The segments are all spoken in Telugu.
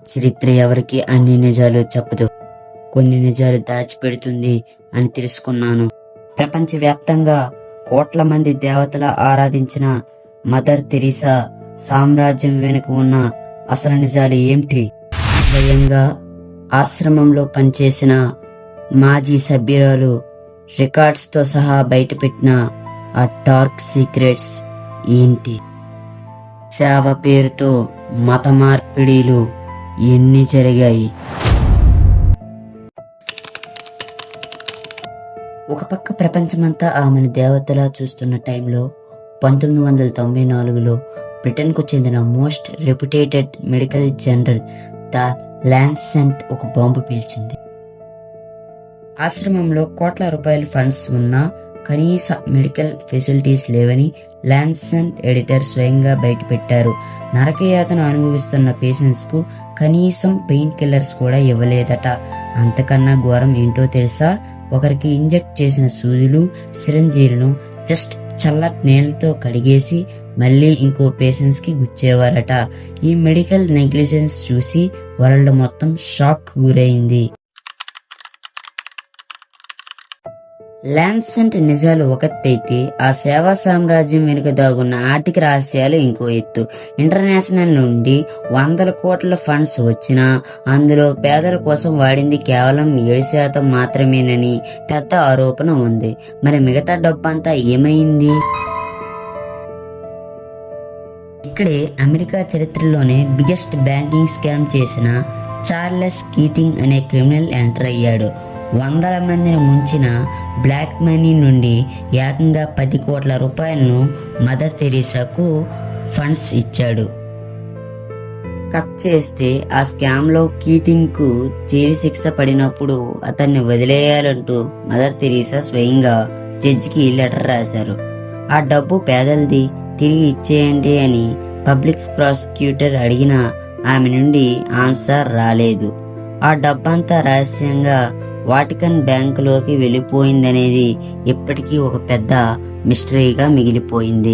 చరిత్ర ఎవరికి అన్ని నిజాలు చెప్పదు, కొన్ని నిజాలు దాచిపెడుతుంది అని తెలుసుకున్నాను. ప్రపంచవ్యాప్తంగా కోట్ల మంది దేవతల ఆరాధించిన మదర్ తెరీసా సామ్రాజ్యం వెనుక ఉన్న అసలు నిజాలు ఏమిటి? స్వయంగా ఆశ్రమంలో పనిచేసిన మాజీ సభ్యురాలు రికార్డ్స్తో సహా బయటపెట్టిన ఆ డార్క్ సీక్రెట్స్ ఏంటి? సేవ పేరుతో మత మార్పిడిలు ఎన్ని జరిగాయి? ఒక పక్క ప్రపంచమంతా ఆమెను దేవతలా చూస్తున్న టైంలో 1994లో బ్రిటన్కు చెందిన most reputed medical journal the Lancet ఒక బాంబు పీల్చింది. ఆశ్రమంలో కోట్ల రూపాయల ఫండ్స్ ఉన్నా కనీస మెడికల్ ఫెసిలిటీస్ లేవని లాన్సెట్ ఎడిటర్ స్వయంగా బయటపెట్టారు. నరకయాతన అనుభవిస్తున్న పేషెంట్స్ కు కనీసం పెయిన్ కిల్లర్స్ కూడా ఇవ్వలేదట. అంతకన్నా ఘోరం ఏంటో తెలుసా? ఒకరికి ఇంజెక్ట్ చేసిన సూదులు, సిరంజీలను జస్ట్ చల్లటి నీళ్ళతో కడిగేసి మళ్ళీ ఇంకో పేషెంట్స్ కి గుచ్చేవారట. ఈ మెడికల్ నెగ్లిజెన్స్ చూసి వరల్డ్ మొత్తం షాక్ గురైంది. లాన్సెట్ నిజాలు ఒకటైతే ఆ సేవా సామ్రాజ్యం వెనుక దాగున్న ఆర్థిక రహస్యాలు ఇంకో ఎత్తు. ఇంటర్నేషనల్ నుండి 100 కోట్ల ఫండ్స్ వచ్చినా అందులో పేదల కోసం వాడింది కేవలం 7% మాత్రమేనని పెద్ద ఆరోపణ ఉంది. మరి మిగతా డబ్బంతా ఏమైంది? ఇక్కడే అమెరికా చరిత్రలోనే బిగ్గెస్ట్ బ్యాంకింగ్ స్కామ్ చేసిన చార్లెస్ కీటింగ్ అనే క్రిమినల్ ఎంటర్ అయ్యాడు. వందల మందిని ముంచిన బ్లాక్ మనీ నుండి ఏకంగా 10 కోట్ల రూపాయలను మదర్ తెరీసాకు ఫండ్స్ ఇచ్చాడు. కట్ చేస్తే ఆ స్కామ్ లో కీటింగ్ కు జైలు శిక్ష పడినప్పుడు అతన్ని వదిలేయాలంటూ మదర్ తెరీసా స్వయంగా జడ్జికి లెటర్ రాశారు. ఆ డబ్బు పేదలది, తిరిగి ఇచ్చేయండి అని పబ్లిక్ ప్రాసిక్యూటర్ అడిగినా ఆమె నుండి ఆన్సర్ రాలేదు. ఆ డబ్బంతా రహస్యంగా వాటికన్ బ్యాంకులోకి వెళ్ళిపోయిందనేది ఇప్పటికీ ఒక పెద్ద మిస్టరీగా మిగిలిపోయింది.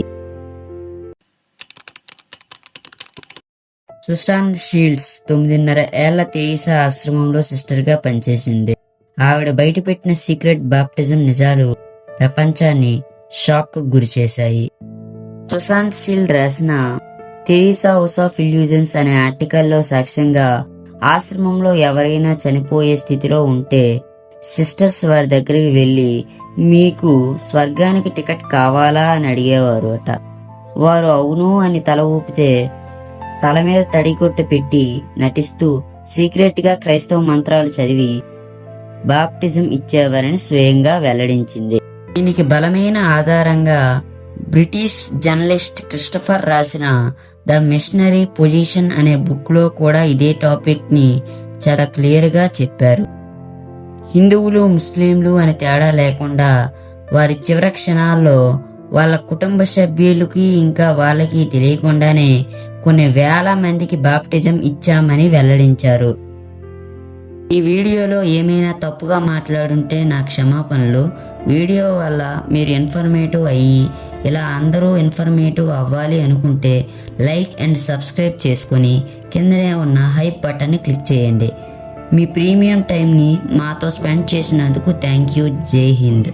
సుసాన్ షీల్డ్స్ 9.5 ఏళ్ల తెరీసా ఆశ్రమంలో సిస్టర్ గా పనిచేసింది. ఆవిడ బయటపెట్టిన సీక్రెట్ బాప్టిజం నిజాలు ప్రపంచాన్ని షాక్ కు గురి చేశాయి. సుసాన్ షీల్డ్ రాసిన తెరీసా హౌస్ ఆఫ్ ఇల్యూజన్స్ అనే ఆర్టికల్లో సాక్ష్యంగా ఆశ్రమంలో ఎవరైనా చనిపోయే స్థితిలో ఉంటే సిస్టర్స్ వారి దగ్గరికి వెళ్లి మీకు స్వర్గానికి టికెట్ కావాలా అని అడిగేవారు అట. వారు అవును అని తల ఊపితే తల మీద తడికొట్టు పెట్టి నటిస్తూ సీక్రెట్ గా క్రైస్తవ మంత్రాలు చదివి బాప్టిజం ఇచ్చేవారని స్వయంగా వెల్లడించింది. దీనికి బలమైన ఆధారంగా బ్రిటిష్ జర్నలిస్ట్ క్రిస్టఫర్ రాసిన ద మిషనరీ పొజిషన్ అనే బుక్ లో కూడా ఇదే టాపిక్ ని చాలా క్లియర్ గా చెప్పారు. హిందువులు, ముస్లింలు అని తేడా లేకుండా వారి చివరి క్షణాల్లో వాళ్ళ కుటుంబ సభ్యులకి ఇంకా వాళ్ళకి తెలియకుండానే కొన్ని వేల మందికి బాప్టిజం ఇచ్చామని వెల్లడించారు. ఈ వీడియోలో ఏమైనా తప్పుగా మాట్లాడుంటే నా క్షమాపణలు. వీడియో వల్ల మీరు ఇన్ఫర్మేటివ్ అయ్యి ఇలా అందరూ ఇన్ఫర్మేటివ్ అవ్వాలి అనుకుంటే లైక్ అండ్ సబ్స్క్రైబ్ చేసుకొని కిందనే ఉన్న హైప్ బటన్ని క్లిక్ చేయండి. మీ ప్రీమియం టైంని మాతో స్పెండ్ చేసినందుకు థ్యాంక్ యూ. జై హింద్.